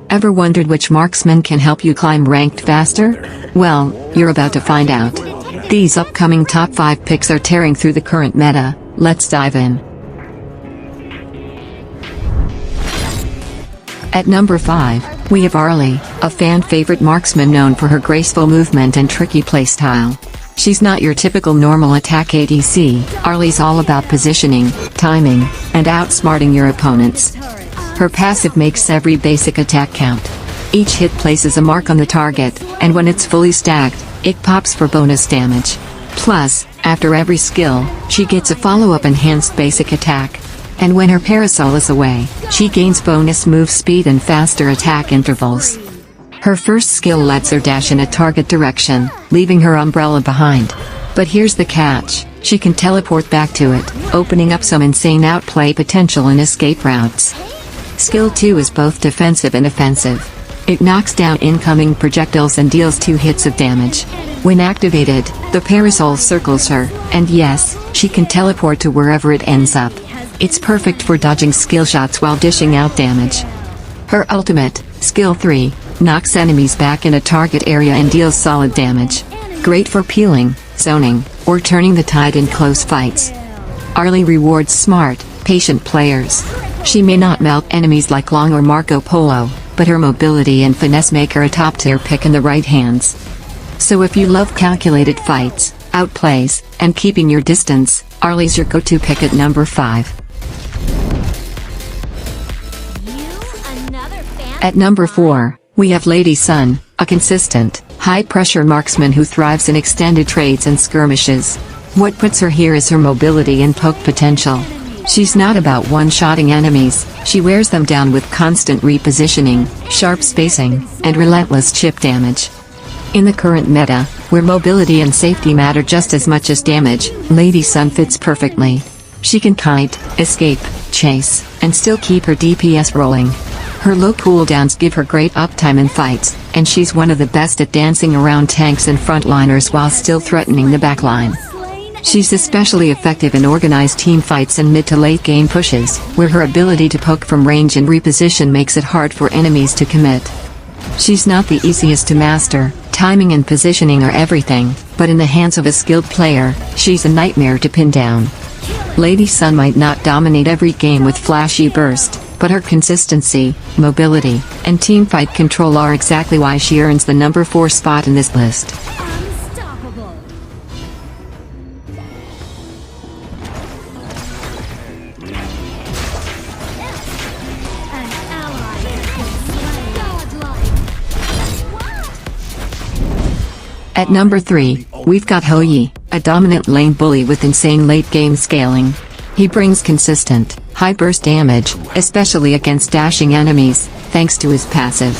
Ever wondered which marksman can help you climb ranked faster? Well, you're about to find out. These upcoming top 5 picks are tearing through the current meta. Let's dive in. At number 5, we have Hou Yi, a fan-favorite marksman known for her graceful movement and tricky playstyle. She's not your typical normal attack ADC. Hou Yi's all about positioning, timing, and outsmarting your opponents. Her passive makes every basic attack count. Each hit places a mark on the target, and when it's fully stacked, it pops for bonus damage. Plus, after every skill, she gets a follow-up enhanced basic attack. And when her parasol is away, she gains bonus move speed and faster attack intervals. Her first skill lets her dash in a target direction, leaving her umbrella behind. But here's the catch, she can teleport back to it, opening up some insane outplay potential and escape routes. Skill 2 is both defensive and offensive. It knocks down incoming projectiles and deals 2 hits of damage. When activated, the parasol circles her, and yes, she can teleport to wherever it ends up. It's perfect for dodging skill shots while dishing out damage. Her ultimate, Skill 3, knocks enemies back in a target area and deals solid damage. Great for peeling, zoning, or turning the tide in close fights. Hou Yi rewards smart, patient players. She may not melt enemies like Loong or Marco Polo, but her mobility and finesse make her a top-tier pick in the right hands. So if you love calculated fights, outplays, and keeping your distance, Hou Yi's your go-to pick at number 5. At number 4, we have Lady Sun, a consistent, high-pressure marksman who thrives in extended trades and skirmishes. What puts her here is her mobility and poke potential. She's not about one-shotting enemies, she wears them down with constant repositioning, sharp spacing, and relentless chip damage. In the current meta, where mobility and safety matter just as much as damage, Lady Sun fits perfectly. She can kite, escape, chase, and still keep her DPS rolling. Her low cooldowns give her great uptime in fights, and she's one of the best at dancing around tanks and frontliners while still threatening the backline. She's especially effective in organized team fights and mid to late game pushes, where her ability to poke from range and reposition makes it hard for enemies to commit. She's not the easiest to master, timing and positioning are everything, but in the hands of a skilled player, she's a nightmare to pin down. Lady Sun might not dominate every game with flashy burst, but her consistency, mobility, and teamfight control are exactly why she earns the number 4 spot in this list. At number 3, we've got Hou Yi, a dominant lane bully with insane late-game scaling. He brings consistent, high-burst damage, especially against dashing enemies, thanks to his passive.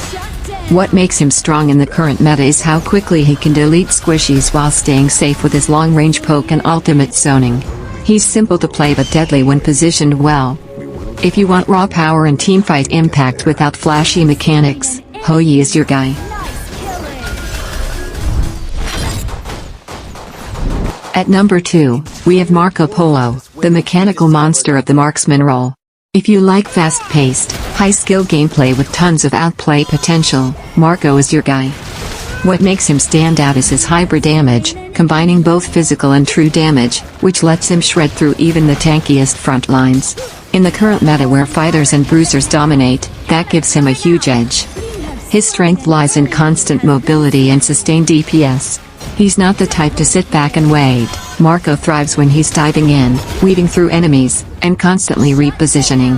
What makes him strong in the current meta is how quickly he can delete squishies while staying safe with his long-range poke and ultimate zoning. He's simple to play but deadly when positioned well. If you want raw power and teamfight impact without flashy mechanics, Hou Yi is your guy. At number 2, we have Marco Polo, the mechanical monster of the marksman role. If you like fast-paced, high-skill gameplay with tons of outplay potential, Marco is your guy. What makes him stand out is his hybrid damage, combining both physical and true damage, which lets him shred through even the tankiest front lines. In the current meta where fighters and bruisers dominate, that gives him a huge edge. His strength lies in constant mobility and sustained DPS. He's not the type to sit back and wait. Marco thrives when he's diving in, weaving through enemies, and constantly repositioning.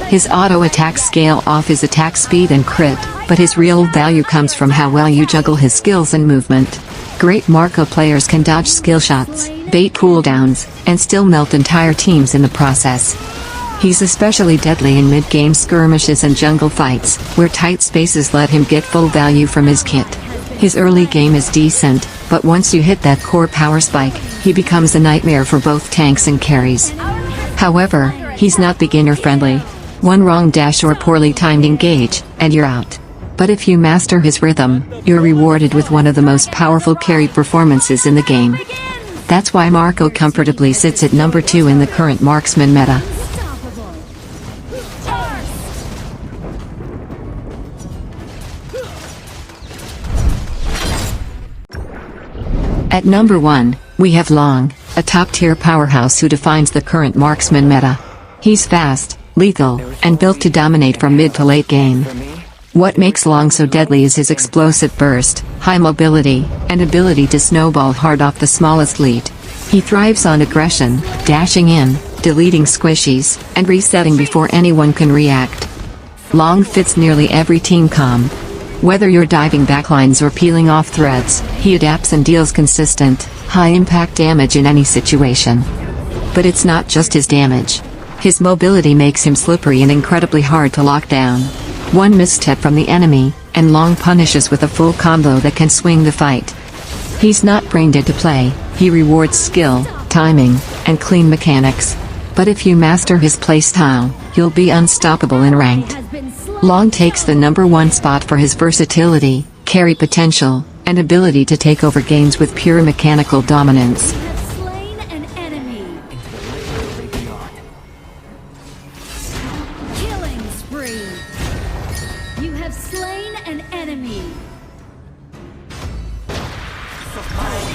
His auto attacks scale off his attack speed and crit, but his real value comes from how well you juggle his skills and movement. Great Marco players can dodge skill shots, bait cooldowns, and still melt entire teams in the process. He's especially deadly in mid-game skirmishes and jungle fights, where tight spaces let him get full value from his kit. His early game is decent, but once you hit that core power spike, he becomes a nightmare for both tanks and carries. However, he's not beginner-friendly. One wrong dash or poorly timed engage, and you're out. But if you master his rhythm, you're rewarded with one of the most powerful carry performances in the game. That's why Marco comfortably sits at number 2 in the current marksman meta. At number 1, we have Loong, a top-tier powerhouse who defines the current marksman meta. He's fast, lethal, and built to dominate from mid to late game. What makes Loong so deadly is his explosive burst, high mobility, and ability to snowball hard off the smallest lead. He thrives on aggression, dashing in, deleting squishies, and resetting before anyone can react. Loong fits nearly every team comp. Whether you're diving backlines or peeling off threads, he adapts and deals consistent, high-impact damage in any situation. But it's not just his damage. His mobility makes him slippery and incredibly hard to lock down. One misstep from the enemy, and Loong punishes with a full combo that can swing the fight. He's not brain dead to play, he rewards skill, timing, and clean mechanics. But if you master his playstyle, you'll be unstoppable in ranked. Loong takes the number 1 spot for his versatility, carry potential, and ability to take over games with pure mechanical dominance. You have slain an enemy.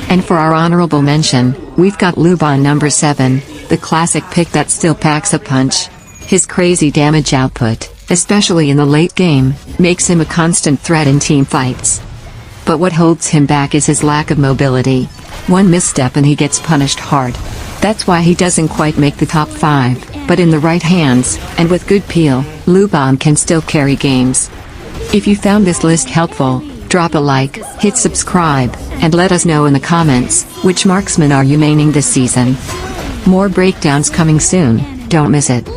And for our honorable mention, we've got Loong number 7, the classic pick that still packs a punch. His crazy damage output, especially in the late game, makes him a constant threat in team fights. But what holds him back is his lack of mobility. One misstep and he gets punished hard. That's why he doesn't quite make the top 5, but in the right hands, and with good peel, Loong can still carry games. If you found this list helpful, drop a like, hit subscribe, and let us know in the comments, which marksmen are you maining this season. More breakdowns coming soon, don't miss it.